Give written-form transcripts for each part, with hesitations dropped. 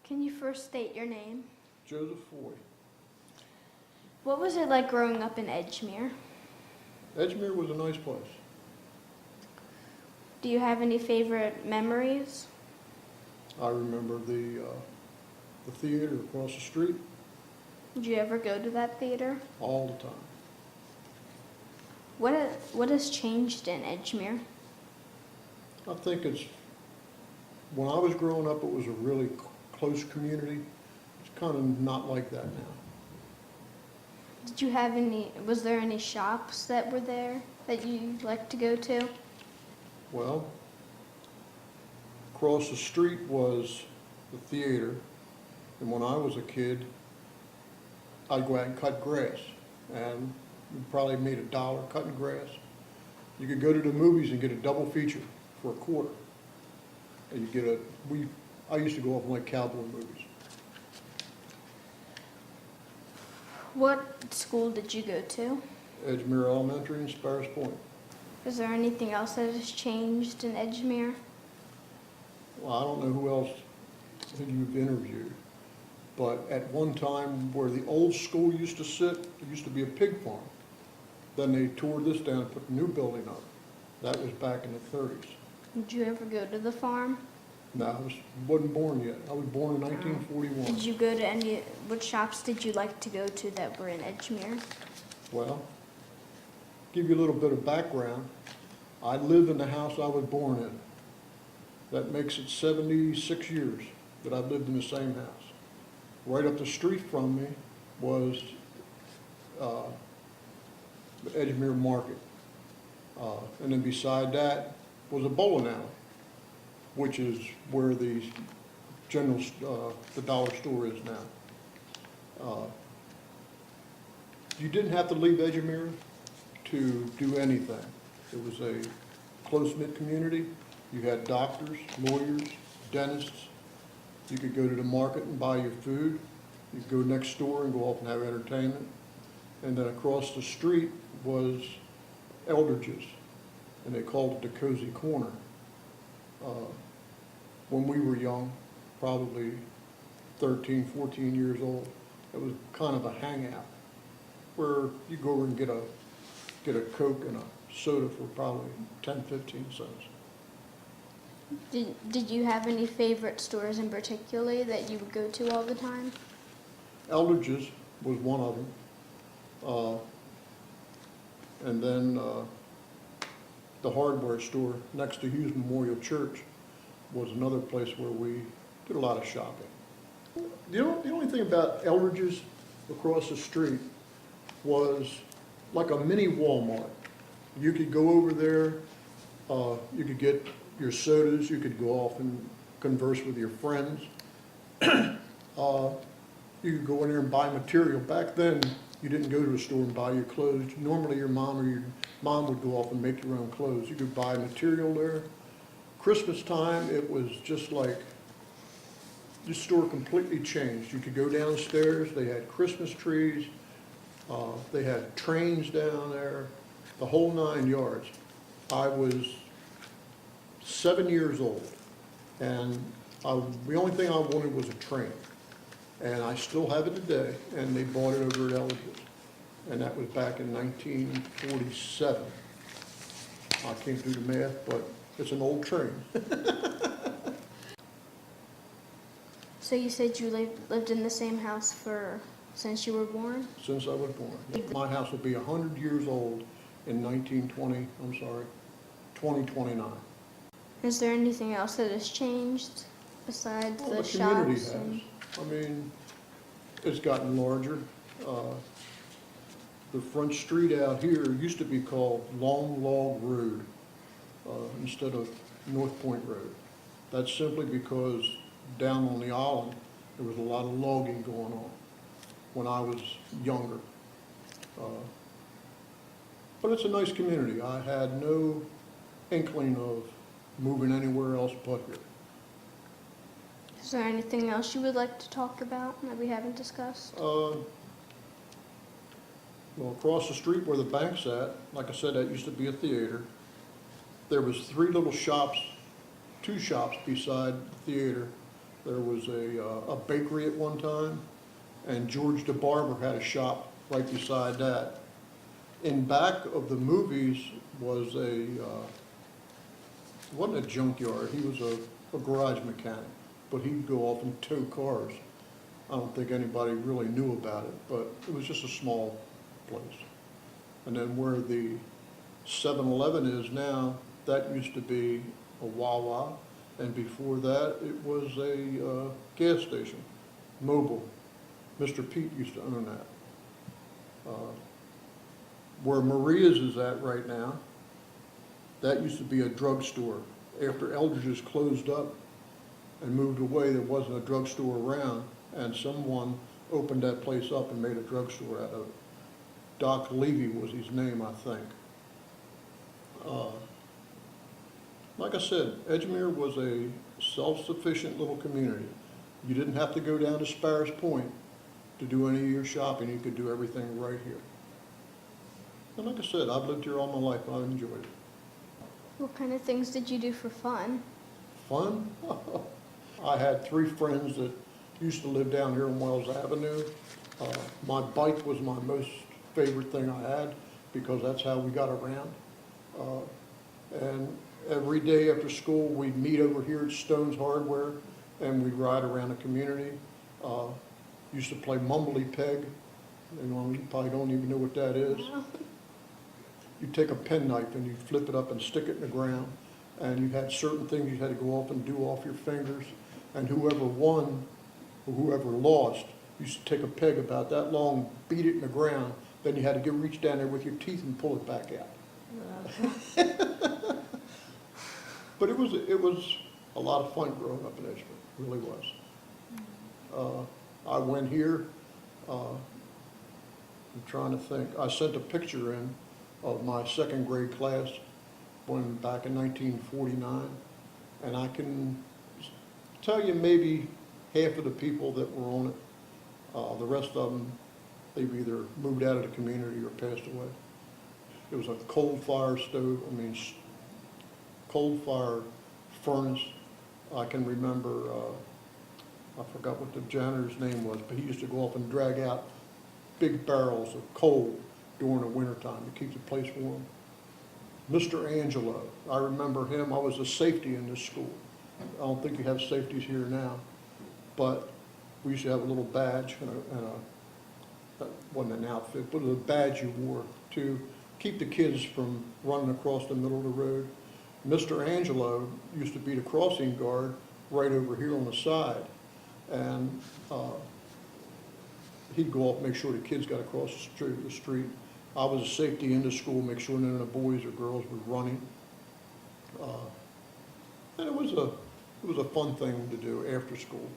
Can you first state your name? Joseph Foy. What was it like growing up in Edgemere? Edgemere was a nice place. Do you have any favorite memories? I remember the theater across the street Did you ever go to that theater? all the time. What has changed in Edgemere? I think when I was growing up, it was a really close community. It's kind of not like that now. Was there any shops that were there that you liked to go to? Well, across the street was the theater, and when I was a kid, I'd go out and cut grass, and we probably made $1 cutting grass. You could go to the movies and get a double feature for $0.25. And I used to go off and like cowboy movies. What school did you go to? Edgemere Elementary and Sparrows Point. Is there anything else that has changed in Edgemere? Well, I don't know who else that you've interviewed, but at one time where the old school used to sit, there used to be a pig farm. Then they tore this down and put a new building up. That was back in the 30s. Did you ever go to the farm? No, wasn't born yet. I was born in 1941. Did you go to what shops did you like to go to that were in Edgemere? Well, give you a little bit of background. I live in the house I was born in. That makes it 76 years that I've lived in the same house. Right up the street from me was the Edgemere Market. And then beside that was a bowling alley, which is where the dollar store is now. You didn't have to leave Edgemere to do anything. It was a close-knit community. You had doctors, lawyers, dentists. You could go to the market and buy your food. You could go next door and go off and have entertainment. And then across the street was Eldridge's, and they called it the Cozy Corner. When we were young, probably 13, 14 years old, it was kind of a hangout where you go over and get a Coke and a soda for probably 10, 15 cents. Did you have any favorite stores in particular that you would go to all the time? Eldridge's was one of them. And then the hardware store next to Hughes Memorial Church was another place where we did a lot of shopping. The only thing about Eldridge's across the street was like a mini Walmart. You could go over there, you could get your sodas, you could go off and converse with your friends. You could go in there and buy material. Back then, you didn't go to a store and buy your clothes. Normally your mom would go off and make your own clothes. You could buy material there. Christmas time, it was just like, the store completely changed. You could go downstairs, they had Christmas trees, they had trains down there, the whole 9 yards. I was 7 years old, and the only thing I wanted was a train. And I still have it today, and they bought it over at Eldridge's. And that was back in 1947. I can't do the math, but it's an old train. So you said you lived in the same house since you were born? Since I was born. My house will be 100 years old in 2029. Is there anything else that has changed besides Well, the the community shops? has. I mean, it's gotten larger. The front street out here used to be called Long Log Road instead of North Point Road. That's simply because down on the island there was a lot of logging going on when I was younger. But it's a nice community. I had no inkling of moving anywhere else but here. Is there anything else you would like to talk about that we haven't discussed? Well, across the street where the bank's at, like I said, that used to be a theater. There was 3 little shops, 2 shops beside the theater There was a bakery at one time, and George the Barber had a shop right beside that. In back of the movies was it wasn't a junkyard, he was a garage mechanic, but he'd go off and tow cars. I don't think anybody really knew about it, but it was just a small place. And then where the 7-Eleven is now, that used to be a Wawa, and before that, it was a gas station, Mobil. Mr. Pete used to own that. Where Maria's is at right now, that used to be a drugstore. After Eldridge's closed up and moved away, there wasn't a drugstore around, and someone opened that place up and made a drugstore out of it. Doc Levy was his name, I think. Like I said, Edgemere was a self-sufficient little community. You didn't have to go down to Sparrows Point to do any of your shopping. You could do everything right here. And like I said, I've lived here all my life, and I've enjoyed it. What kind of things did you do for fun? Fun? I had 3 friends that used to live down here on Wells Avenue. My bike was my most favorite thing I had because that's how we got around. And every day after school, we'd meet over here at Stone's Hardware and we'd ride around the community. Used to play mumbly peg. You probably don't even know what that is. You take a penknife and you flip it up and stick it in the ground, and you had certain things you had to go off and do off your fingers, and whoever won or whoever lost used to take a peg about that long, beat it in the ground, then you had to reach down there with your teeth and pull it back out. But it was a lot of fun growing up in Edgemere, it really was. I went here, I'm trying to think, I sent a picture in of my 2nd grade class when back in 1949, and I can tell you maybe half of the people that were on it. The rest of them, they've either moved out of the community or passed away. It was a coal fire stove, coal fire furnace. I can remember, I forgot what the janitor's name was, but he used to go off and drag out big barrels of coal during the wintertime to keep the place warm. Mr. Angelo, I remember him. I was a safety in this school. I don't think you have safeties here now, but we used to have a little badge and that wasn't an outfit, but a badge you wore to keep the kids from running across the middle of the road. Mr. Angelo used to be the crossing guard right over here on the side, and he'd go off and make sure the kids got across the street. I was a safety in the school, make sure none of the boys or girls were running. And it was a fun thing to do after school.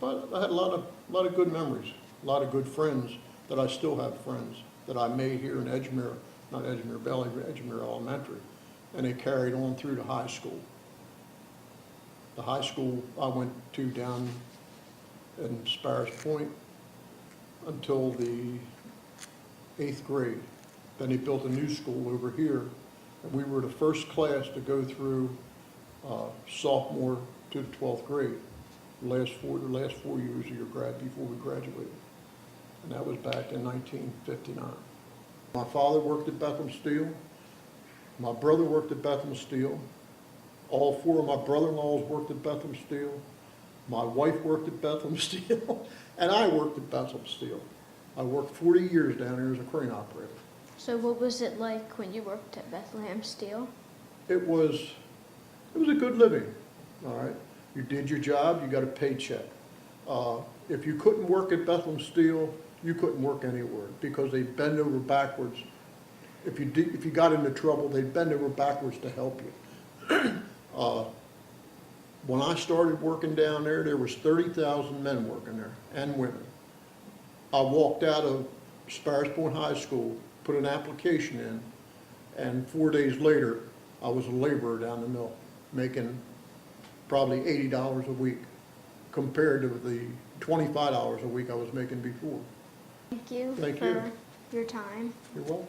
But I had a lot of good memories, a lot of good friends that I still have friends that I made here in Edgemere, not Edgemere Valley, but Edgemere Elementary, and they carried on through to high school. The high school I went to down in Sparrows Point until the 8th grade. Then they built a new school over here, and we were the first class to go through sophomore to the 12th grade, the last 4 years of your grad before we graduated. And that was back in 1959. My father worked at Bethlehem Steel. My brother worked at Bethlehem Steel. All 4 of my brother-in-laws worked at Bethlehem Steel. My wife worked at Bethlehem Steel, and I worked at Bethlehem Steel. I worked 40 years down here as a crane operator. So what was it like when you worked at Bethlehem Steel? It was a good living, all right? You did your job, you got a paycheck. If you couldn't work at Bethlehem Steel, you couldn't work anywhere because they'd bend over backwards. If you got into trouble, they'd bend over backwards to help you. When I started working down there was 30,000 men working there and women. I walked out of Sparrows Point High School, put an application in, and 4 days later, I was a laborer down the mill, making probably $80 a week compared to the $25 a week I was making before. Thank you Thank for you. your time. You're welcome.